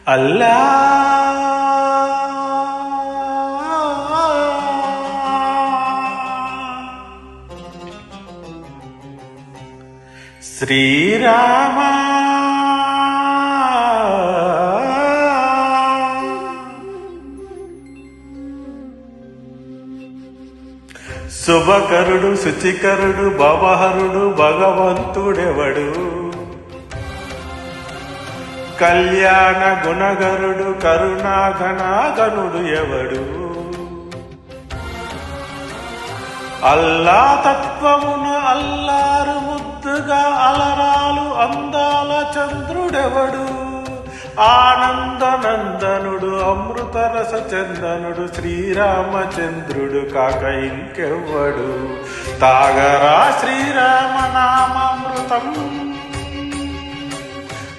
అల్లా శ్రీరామ శుభకరుడు శుచికరుడు భవహరుడు భగవంతుడెవడు కళ్యాణ గుణగరుడు కరుణాఘనాగనుడు ఎవడు అల్లా తత్వమును అల్లారు ముద్దుగా అలరాలు అందాల చంద్రుడెవడు ఆనందనందనుడు అమృతరస చందనుడు శ్రీరామచంద్రుడు కాక ఇంకెవ్వడు తాగరా శ్రీరామ నామామృతం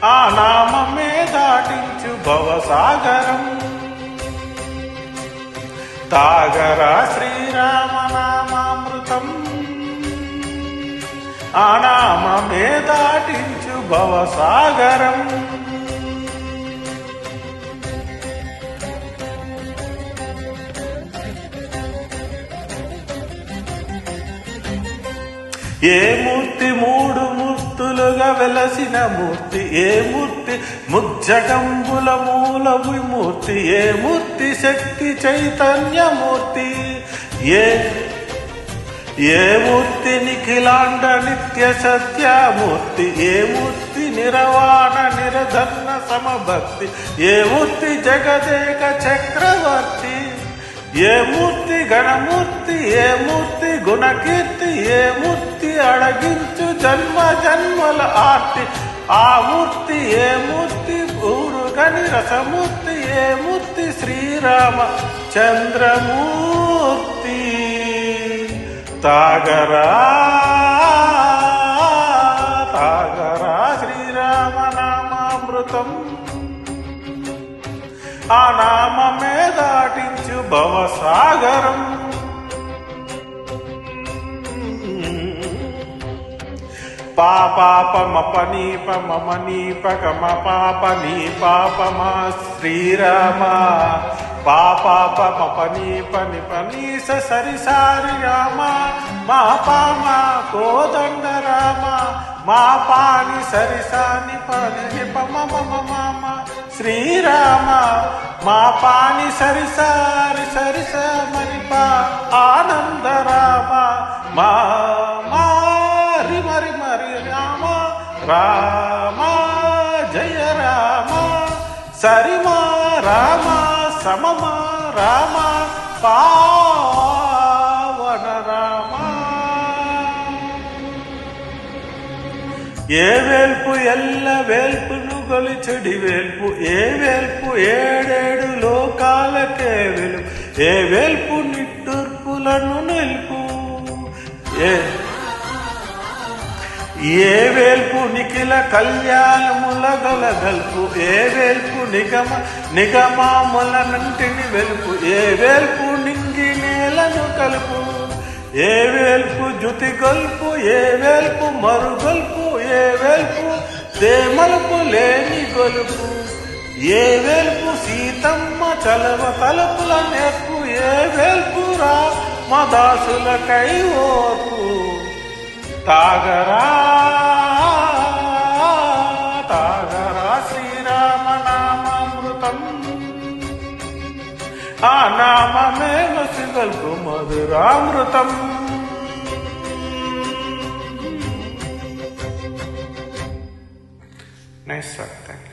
ఆ నామమే దాటించు భవసాగరం తాగరా శ్రీరామ నామామృతం ఆ నామమే దాటించు భవసాగరం ఏ మూర్తి మూడు మూర్తులుగా వెలసిన మూర్తి ఏ మూర్తి ముజ్జగంబుల మూల విమూర్తి ఏ మూర్తి శక్తి చైతన్యమూర్తి ఏ మూర్తి నిఖిలాండ నిత్య సత్యమూర్తి ఏ మూర్తి నిరవాణ నిరధన్న సమభక్తి ఏ మూర్తి జగదేక చక్రవర్తి ఏ మూర్తి గణమూర్తి ఏ మూర్తి గుణకీర్తి ఏ మూర్తి అడగించు జన్మ జన్మల ఆర్తి ఆ మూర్తి ఏ మూర్తి ఊరుగని రసమూర్తి ఏ మూర్తి శ్రీరామ చంద్రమూర్తి తాగరా తాగరా శ్రీరామ నామామృతం ఆ నామమే దాటించు భవసాగరం పాపమపనీప మమనీప గమ పాప నీ పాపమా శ్రీరామ పాపమపనీప నిపనీస సరిసారి రామ మా పామ కోదండ రామ మా పాని సరిసాని పని పమ శ్రీరామ మా పాని సరిసారి సరిస మరిపా ఆనంద రామ మా మరి మరి మరి రామ రామ జయ రామ సరిమా రామ సమమ రామ పావన రామ ఏ వేల్పు ఎల్ల వేల్పును గొలిచెడి వేల్పు ఏ వేల్పు ఏడేడు లోకాలకే వెలుపు ఏ వేల్పు నిట్టూర్పులను నిలుపు ఏ వేల్పు నిఖిల కళ్యాణముల గలగల్పు ఏ వేల్పు నిగమాములనంటిని వెలుపు ఏ వేల్పు నింగి నేలను కలుపు ఏ వేల్పు జుతి గొల్పు ఏ వేల్పు మరుగొల్పు ఏ వేల్పు దేమలుపు లేని గొలుపు ఏ వేల్పు సీతమ్మ చలవ తలుపుల నేర్పు ఏ వేల్పు రా మదాసుల కై ఓర్పు తాగరా తాగరా శ్రీరామ నామామృతం ఆ నామమే వసిగల్పు మధురామృతం నైస్ సార్ థ్యాంక్ యూ